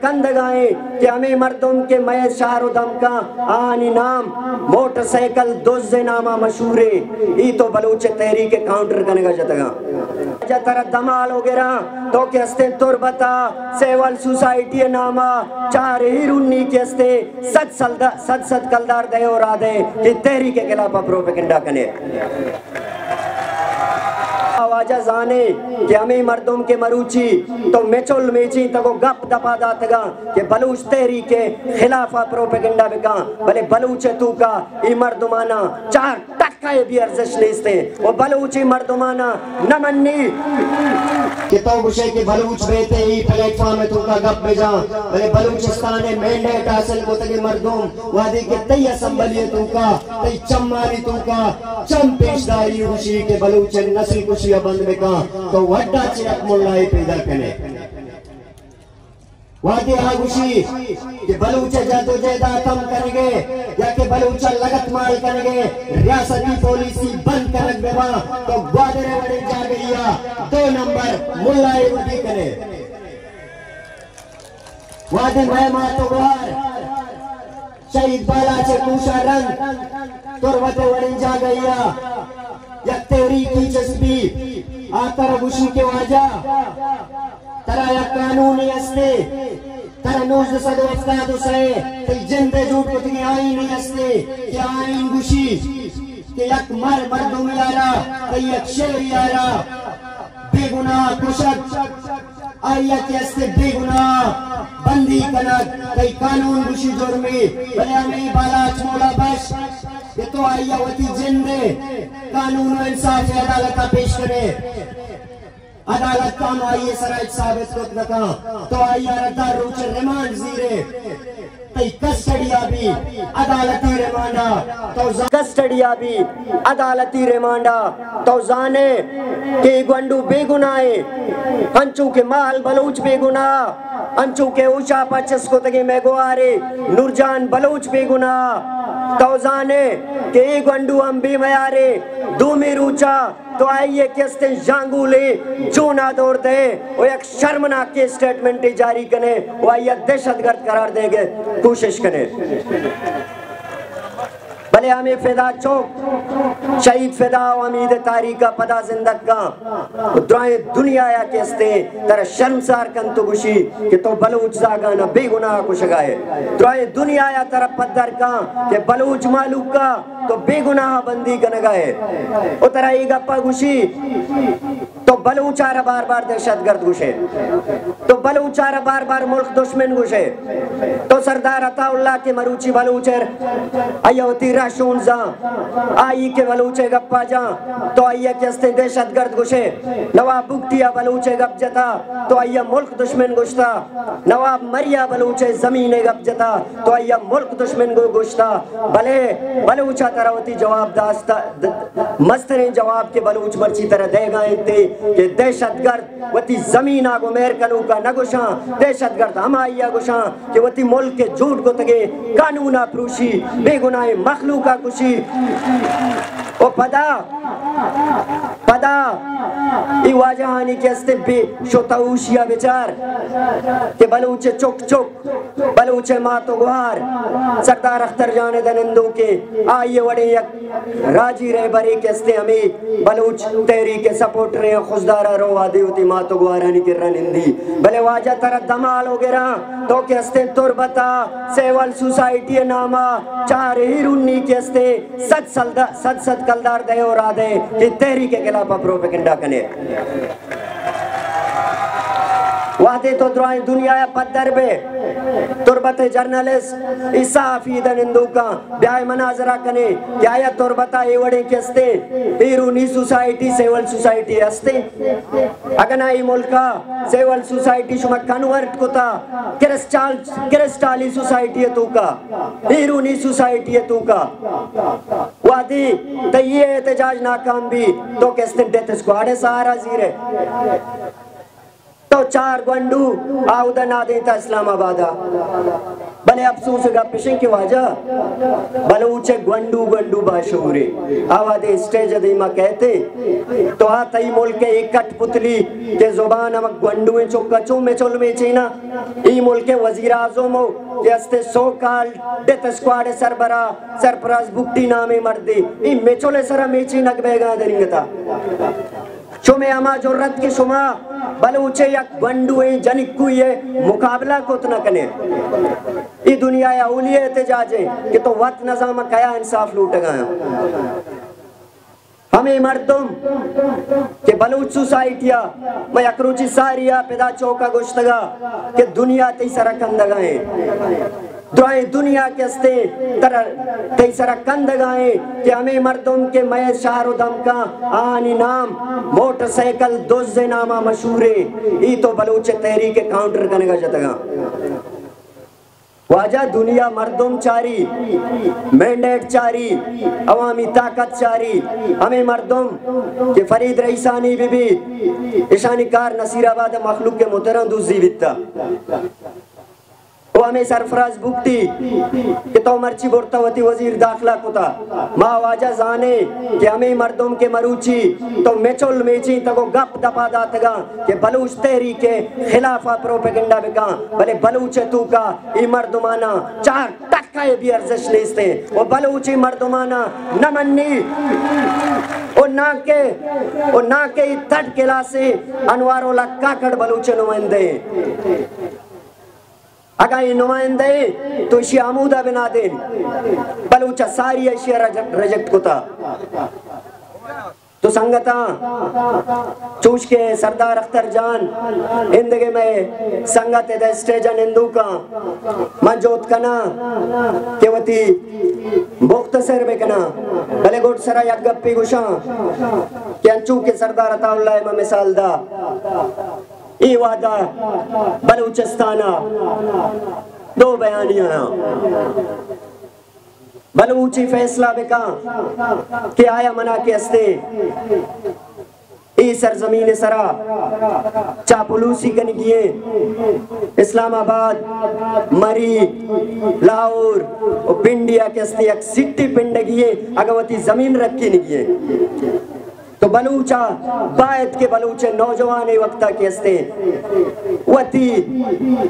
कंद गाए कि हमें मर्दों के मय शार दम का आनी नाम मोटरसाइकिल दोजे नामा मशहूरे ई तो बलूच तहरीक के काउंटर करने का जतगा जतरा दमाल वगैरह तो के हस्ते तुरबता सेवल सोसाइटी नामा चार हिरुन्नी के हस्ते सद कलदार दे और आदे कि तहरीक के खिलाफ प्रोपेगेंडा कने आवाजा जाने कि हमें मर्दों के मरूची तो मेचुल मेची तको गप दपा दातगा कि बलूच तहरीक के खिलाफ प्रोपेगेंडा बिका भले बलूच तू का ई मर्दुमाना चार टक्का भी अर्जिश लेते वो बलूची मर्दुमाना नमन्नी कि तो गुशे के बलूच बेते ही प्लेटफॉर्म में तू का गप बेजा भले बलूचिस्तान में मैंडेट हासिल को तके मर्दों वादे के तैया संभलिए तू का तई चम्मारी तू का चम पेशदारी खुशी के बलूच नस्ल खुशी बंद में का तो वड्डा चिरक मुल्लाई पैदा कने वादे आगुशी कि बलूच जदोजहद कम करेंगे या कि बलूच लगत माल करेंगे रियासती पॉलिसी बंद कर बेवा तो ग्वादरे बड़े जा गईया 2 नंबर मुल्लाई उठी करे वादे मैं तो गुहार शहीद बाला से पूछा रंग तुरवते बड़े जा गईया या तेरी की जज्बी आतर गुशी के वाजा तरा या कानूनी अस्ते तरा नूज़ सदो अफ्तादो से ते जिंदे झूठ को ती आईनी अस्ते कि आईन गुशी कि यक मर्दों मिलारा ते यक शेरी आरा बेगुनाह कुशक आया के अस्ते बेगुनाह बंदी कनक ते कानून गुशी जुर्मी भले हमें बाला चमोला बश ये तो आया वती जिंदे कानून और इंसाफ अदालत का पेश करे अदालत का आइए सराय साबित को नका तो आइया रद्दा रोच रिमांड जीरे तई कस्टडिया भी अदालती रिमांडा तो कस्टडिया भी अदालती रिमांडा तो जाने के गंडू बेगुनाहे अंचू के माल बलूच बेगुनाह अंचू के ऊंचा 25 को तगे मेगुआरे नूरजान बलूच बेगुनाह तो जाने के गंडू अंबी मयारे दूमी रूचा तो आइए किस्ते जांगूले जो ना दौड़ दे वो एक शर्मनाक के स्टेटमेंट जारी कने वो आइए दहशतगर्द करार देंगे कोशिश करें भले हमें फिदा चौक शहीद फिदा उम्मीद तारीख का पदा जिंदग का दुआए दुनिया या किस्ते तेरा शर्मसार कन तो गुशी कि तो बलूच जागा ना बेगुनाह कुछ गाए दुआए दुनिया या तेरा पद्दर का कि बलूच मालूक का तो बेगुनाह बंदी कन गाए ओ तेरा ये गप्पा गुशी तो बलूचारा बार बार दहशतगर्द घुसे तो बलूचारा बार बार मुल्क दुश्मन घुसे तो सरदार अताउल्लाह के मरूची बलूचर अयोती राशून जा आई के बलूचे गप्पा जा तो आइया के अस्ते दहशतगर्द घुसे नवाब बुगटिया बलूचे गप जता तो आइया मुल्क दुश्मन घुसता नवाब मरिया बलूचे जमीने गप जता तो आइया मुल्क दुश्मन घुसता भले बलूचा तरवती जवाब दास्ता मस्तरे जवाब के बलूच मर्ची तरह देगा इतने कि दहशतगर्द वती जमीन आगो अमेरिकनों का नगुशा दहशतगर्द हम आइया गुशा कि वती मुल्क के झूठ को तगे कानूना प्रूशी बेगुनाह मखलूका कुशी ओ पदा ई वाजहानी के अस्ते बे शोताउशिया विचार के बलूचे चुक चुक बलूचे मातो गुहार सरदार अख्तर जाने दनंदो के आइए वड़े यक राजी रहे बरी के अस्ते हमें बलूच तहरीक के सपोर्ट रहे खुशदारा रो आदि होती मातो गुहारानी के रनिंदी भले वाजा तरह दमाल वगैरह तो के अस्ते तुरबता सेवल सोसाइटी नामा चार हिरुन्नी के अस्ते सद कलदार दे और आदे कि तहरीक के खिलाफ प्रोपेगेंडा कने वादे तो दुनिया या पद्दर बे तुरबत जर्नलिस्ट इसाफी दनिंदू का ब्याह मनाजरा कने क्या या तुरबता एवड़े केस्ते इरूनी सोसाइटी सेवल सोसाइटी हस्ते अगनाई मुल्का सेवल सोसाइटी शुमा कन्वर्ट कोता क्रिस्टाली सोसाइटी तू का इरूनी सोसाइटी तू का वादी तो ये एहतजाज नाकाम भी तो केस्ते डेथ स्क्वाड सहारा जीरे तो चार गंडू आउदा ना देता इस्लामाबाद बले अफसोस का पिशे के वाजा बलूचे गंडू गंडू बाशूरे आवादे स्टेज दीमा कहते तो आ तई मुल्क के एक कठपुतली के जुबान हम गंडू में चौकचों में चोल में चीना ई मुल्क के वजीर आज़म हो जैसे सो काल डेथ स्क्वाड सरपराज बुक्टी नामे मर्दी ई मेचोले सरा मेची नक बेगा दरिंगता चुमे अमा जोरत के शुमा बलूचे या गंडू है जनिकु ये मुकाबला को तना कने ये दुनिया या उलिये एहतजाजे कि तो वत नज़ाम कया इंसाफ लूट गया हमें मर्दुम के बलूच सोसाइटिया मैं अकरूची सारिया पैदा चौका गोश्तगा के दुनिया ती सरा कंदगाए दुआएं दुनिया के अस्ते तरह कई सारा कंदगाए कि हमें मर्दों के मय शाहरो दम का आनी नाम मोटरसाइकिल दोज़े नामा मशहूरे ई तो बलूचे तहरीक के काउंटर करने का जतगा वाजा दुनिया मर्दों चारी मैंडेट चारी अवामी ताकत चारी हमें मर्दों के फरीद रईसानी बीबी ईशानी कार नसीराबाद मखलूक के मुतरम दूसरी बित्ता हमें सरफराज बुक्ती कि तो मर्ची बोरतावती वजीर दाखला कुता माँ वाजा जाने कि हमें मर्दों के मरूची तो मेचोल मेची तको गप दपा दातगा कि बलूच तहरीक के खिलाफा प्रोपेगेंडा बिका भले बलूचे तू का ई मर्दुमाना चार टक्का ये भी अर्जश लेस्ते वो बलूची मर्दुमाना नमन्नी ओ ना के तट के लासे अनवारों ला काकड़ बलूचे नुमाइंदे अगर ये नुमाइंदे तो इसी आमूदा बना दे बलूचा सारी एशिया रिजेक्ट कोता तो संगता चूश के सरदार अख्तर जान इंदगे में संगत है स्टेजन हिंदू का मंजोत कना केवती मुख्तसर में कना भले गोट सरा या गप्पी गुशा कि अंचू के सरदार अताउल्लाह में मिसाल दा ई वादा बलूचिस्ताना दो बयानियां बलूची फैसला बिका कि आया मना के अस्ते ई सरजमीन सरा चापलूसी कन किए इस्लामाबाद मरी लाहौर और पिंडिया के अस्ते एक सिट्टी पिंड किए अगवती जमीन रखी नहीं किए तो बलूचा बायत के बलूचे नौजवान वक्ता के अस्ते वती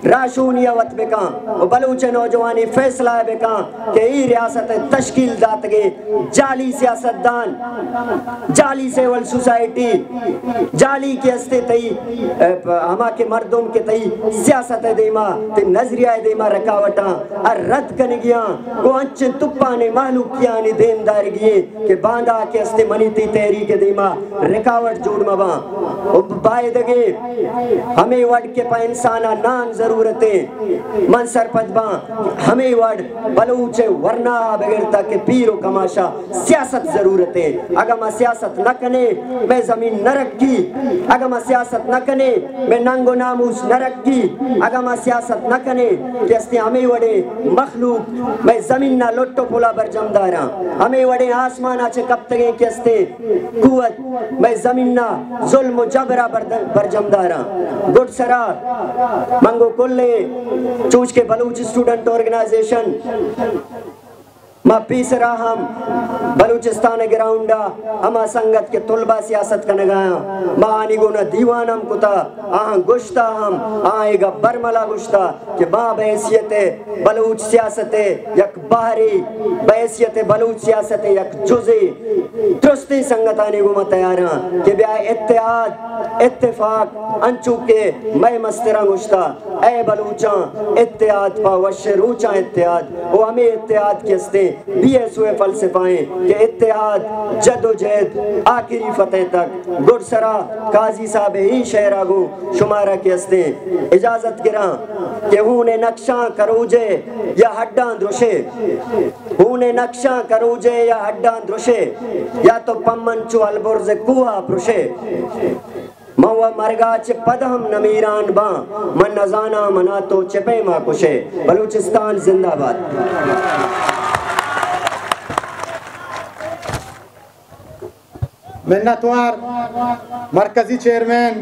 राशूनिया वत बेका और बलूचे नौजवानी फैसला है बेका कि ई रियासत तश्कील दात के जाली सियासतदान जाली सेवल सोसाइटी जाली के अस्ते तई हमा के मर्दों के तई सियासत देमा ते नजरिया देमा रकावटा और रद्द कन गया को अंच तुप्पा ने मालूम किया ने देनदार गिए के बांदा के अस्ते मनी ती तहरीक के देमा रिकावट जोड़ मवा बायदगे हमें वड के पा इंसाना नान जरूरते मन सरपदबा हमें वड बलूचे वरना बगैरता के पीरो कमाशा सियासत जरूरते अगर मैं सियासत न कने मैं जमीन न रखी अगर मैं सियासत न कने मैं नंगो नामूस न रखी अगर मैं सियासत न कने कैसे हमें वडे मखलूक मैं जमीन ना लोटो पोला बर जमदारा हमें वडे आसमान आचे कब तक कैसे कुवत मैं जमीना जुल्म जबरा बरजमदारा गुड सरा मंगो कुल्ले चूच के बलूच स्टूडेंट ऑर्गेनाइजेशन मा पीसरा हम बलूचिस्तान ग्राउंडा हमा संगत के तुलबा सियासत का नगाया मा आनी गुना दीवानम कुता आहाँ गुश्ता हम आएगा बरमला गुश्ता कि बा बैसियत बलूच सियासत यक बाहरी बैसियत बलूच सियासत यक जुज़ी दुरुस्ती संगत आनी गुमा तैयारा कि ब्या इत्तेहाद इत्तेफाक अंचू के मैं मस्तरा गुश्ता ऐ बलूचा इत्तेहाद पा वशरूचा इत्तेहाद वो हमें इत्तेहाद के अस्ते बीएसओ फलसफाएं कि इत्तेहाद जदोजहद आखिरी फतेह तक गुरसरा काजी साहब ही शहरागो शुमारा के अस्ते इजाजत गिरा कि हूने नक्शा करूजे या हड्डा द्रुशे हूने नक्शा करूजे या हड्डा द्रुशे या तो पम्मन चु अलबुर्ज कुआ प्रुशे मवा मरगाच पदम नमीरान बा मन नजाना मना तो चपे मा कुशे बलूचिस्तान जिंदाबाद। मिन्नतवार मरकजी चेयरमैन